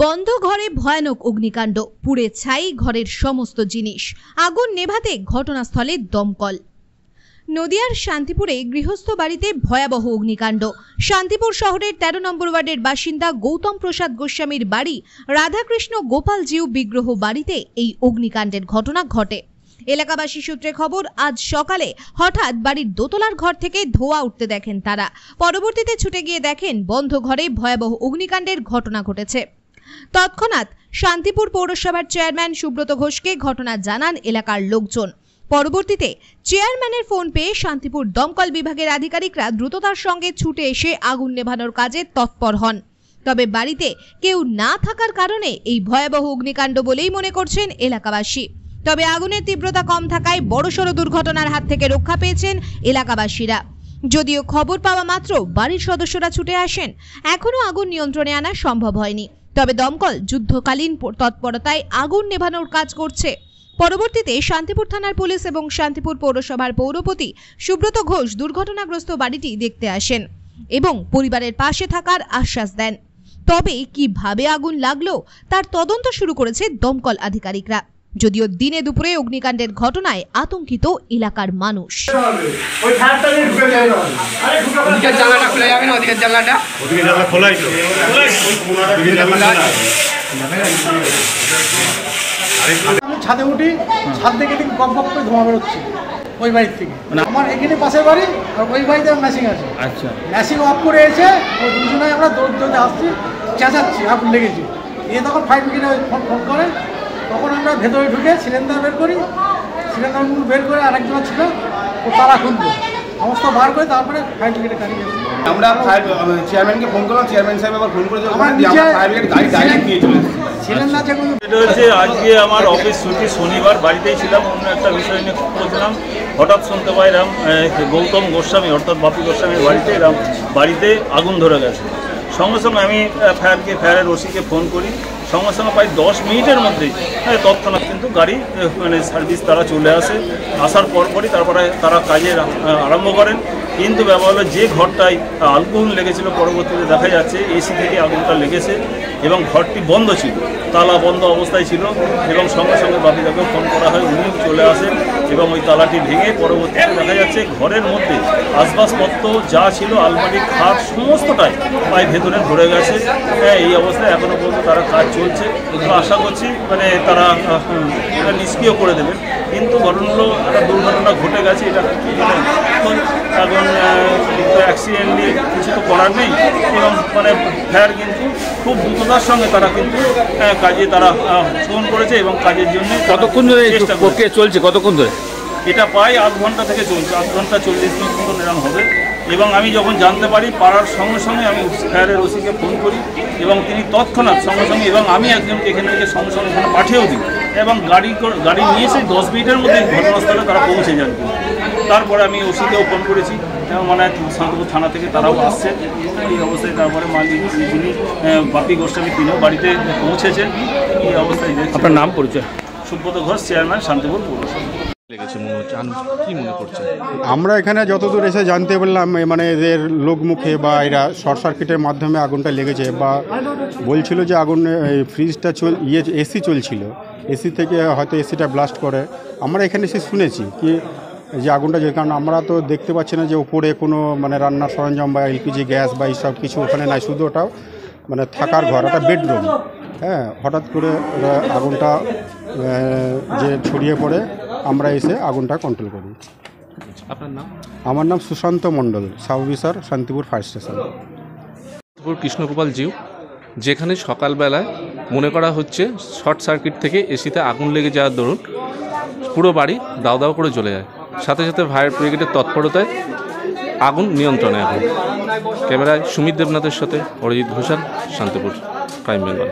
বন্ধ ঘরে ভয়ানক অগ্নিকাণ্ড, পুড়ে ছাই ঘরের সমস্ত জিনিস। আগুন নেভাতে ঘটনাস্থলে দমকল। নদিয়ার শান্তিপুরে গৃহস্থ বাড়িতে ভয়াবহ অগ্নিকাণ্ড। শান্তিপুর শহরের 13 নম্বর ওয়ার্ডের বাসিন্দা গৌতম প্রসাদ গোস্বামীর বাড়ি রাধাকৃষ্ণ গোপাল জিউ বিগ্রহ বাড়িতে এই অগ্নিকাণ্ডের ঘটনা ঘটে। এলাকাবাসী সূত্রে খবর, আজ সকালে হঠাৎ বাড়ির দোতলার ঘর থেকে ধোঁয়া উঠতে দেখেন তারা। পরবর্তীতে ছুটে গিয়ে দেখেন বন্ধ ঘরে ভয়াবহ অগ্নিকাণ্ডের ঘটনা ঘটেছে। তৎক্ষণাৎ শান্তিপুর পৌরসভার চেয়ারম্যান সুব্রত ঘোষকে ঘটনা জানান এলাকার লোকজন। পরবর্তীতে চেয়ারম্যানের ফোন পেয়ে শান্তিপুর দমকল বিভাগের আধিকারিকরা দ্রুততার সঙ্গে ছুটে এসে আগুন নেভানোর কাজে তৎপর হন। তবে বাড়িতে কেউ না থাকার কারণে এই ভয়াবহ অগ্নিকাণ্ড বলেই মনে করছেন এলাকাবাসী। তবে আগুনের তীব্রতা কম থাকায় বড়সড় দুর্ঘটনার হাত থেকে রক্ষা পেয়েছেন এলাকাবাসীরা। যদিও খবর পাওয়া মাত্র বাড়ির সদস্যরা ছুটে আসেন, এখনো আগুন নিয়ন্ত্রণে আনা সম্ভব হয়নি। তবে দমকল যুদ্ধকালীন তৎপরতায় আগুন নেভানোর কাজ করছে। পরবর্তীতে শান্তিপুর থানার পুলিশ এবং শান্তিপুর পৌরসভার পৌরপতি সুব্রত ঘোষ দুর্ঘটনাগ্রস্ত বাড়িটি দেখতে আসেন এবং পরিবারের পাশে থাকার আশ্বাস দেন। তবে কিভাবে আগুন লাগলো তার তদন্ত শুরু করেছে দমকল আধিকারিকরা। যদিও দিনে দুপুরে অগ্নিকাণ্ডের ঘটনায় আতঙ্কিত এলাকার মানুষ। ছাদে উঠি, ছাদ থেকে ঠিক গপ গপ করে ধোঁয়া বেরোচ্ছে ওই বাড়ির থেকে। আমার এখানে পাশের বাড়ি, আর ওই বাড়িতে মেশিন আছে। আচ্ছা, মেশিন অফ করে এসে ওই দুজনে আমরা দৌড়তে আসছি, চেঁচাচ্ছি আগুন লেগেছে। এ তখন ফায়ার ব্রিগেডে ফোন করে, তখন আমরা ভেতরে ঢুকে সিলিন্ডার বের করি, সিলিন্ডারগুলো বের করে আরেকজন ছিল ও তারা খুলবো সমস্ত বার করে তারপরে ফায়ার ব্রিগেডে গাড়ি গেছি। আমরা চেয়ারম্যানকে ফোন করলাম, চেয়ারম্যান সাহেব আবার ফোন করেছে, ফায়ার ব্রিগেড গাড়ি ডাইরেক্ট নিয়ে চলে এসেছে। সিলিন্ডার যেগুলো এটা হচ্ছে আজকে আমার অফিস ছুটি, শনিবার বাড়িতেই ছিলাম, অন্য একটা বিষয় নিয়ে করেছিলাম। হঠাৎ শুনতে পাইলাম গৌতম গোস্বামী অর্থাৎ বাপি গোস্বামীর বাড়িতে আগুন ধরে গেছে। সঙ্গে সঙ্গে আমি ফায়ারের ওসিকে ফোন করি। সঙ্গে সঙ্গে প্রায় 10 মিনিটের মধ্যেই তৎক্ষণাৎ কিন্তু গাড়ি সার্ভিস তারা চলে আসে। আসার পরপরই তারপরে তারা কাজে আরম্ভ করেন। কিন্তু ব্যাপার হলো যে ঘরটায় আগুন লেগেছিল, পরবর্তীতে দেখা যাচ্ছে এসি থেকে আগুনটা লেগেছে এবং ঘরটি বন্ধ ছিল, তালা বন্ধ অবস্থায় ছিল। এবং সঙ্গে সঙ্গে বাপিদাকেও ফোন করা হয়, উনি চলে আসেন এবং ওই তালাটি ভেঙে পরবর্তীতে দেখা যাচ্ছে ঘরের মধ্যে আসবাবপত্র যা ছিল, আলমারি, খাট সমস্তটাই প্রায় ভেতরে ধরে গেছে। এই অবস্থায় এখনও পর্যন্ত তারা কাজ চলছে। আশা করছি তারা এটা নিষ্ক্রিয় করে দেবেন। কিন্তু ঘটনা হলো একটা দুর্ঘটনা ঘটে গেছে, এটা এখন অ্যাক্সিডেন্টলি কিছু তো করার নেই। এবং ফায়ার কিন্তু খুব দ্রুততার সঙ্গে তারা কিন্তু কাজে তারা ফোন করেছে এবং কাজের জন্য কতক্ষণ ধরে প্রক্রিয়া চলছে? কতক্ষণ ধরে? এটা প্রায় 8 ঘন্টা থেকে চলছে, 8 ঘন্টা 40 মিনিট মতো এরকম হবে। এবং আমি যখন জানতে পারি পাড়ার সঙ্গে সঙ্গে আমি ফায়ারের ওসিকে ফোন করি এবং তিনি তৎক্ষণাৎ সঙ্গে সঙ্গে, এবং আমি একজনকে এখানে থেকে সঙ্গে সঙ্গে ওখানে পাঠিয়েও দিই এবং গাড়ি নিয়ে এসে 10 মিনিটের মধ্যে ঘটনাস্থলে তারা পৌঁছে যান। তারপরে আমি ওসিকেও ফোন করেছি এবং শান্তিপুর থানা থেকে তারাও আসছে। এই অবস্থায় তারপরে মালিক যিনি বাপি গোস্বামী তিনিও বাড়িতে পৌঁছেছেন। এই অবস্থায় আপনার নাম পরিচয়? সুব্রত ঘোষ, চেয়ারম্যান, শান্তিপুর পৌরসভা। আমরা এখানে যতদূর এসে জানতে পারলাম এদের লোকমুখে বা এরা শর্ট সার্কিটের মাধ্যমে আগুনটা লেগেছে, বা বলছিল যে আগুন ফ্রিজটা এসি চলছিল, এসি থেকে হয়তো এসিটা ব্লাস্ট করে। আমরা এখানে এসে শুনেছি কি যে আগুনটা, যে কারণ আমরা তো দেখতে পাচ্ছি না যে উপরে কোনো রান্নার সরঞ্জাম বা এলপিজি গ্যাস বা এইসব কিছু ওখানে নাই, শুধু ওটাও থাকার ঘর, একটা বেডরুম। হ্যাঁ, হঠাৎ করে আগুনটা যে ছড়িয়ে পড়ে, আমরা এসে আগুনটা কন্ট্রোল করি। আপনার নাম? আমার নাম Sushanta Mondal, sub officer, Shantipur fire station. Shantipur Krishnagopal Jiu, যেখানে সকালবেলায় মনে করা হচ্ছে শর্ট সার্কিট থেকে এসিতে আগুন লেগে যাওয়ার দরুন পুরো বাড়ি দাও দাও করে জ্বলে যায়। সাথে সাথে ফায়ার ব্রিগেডের তৎপরতায় আগুন নিয়ন্ত্রণে আসে। ক্যামেরায় সুমিত দেবনাথের সাথে অরিজিৎ ঘোষাল, শান্তিপুর, প্রাইম বেঙ্গল।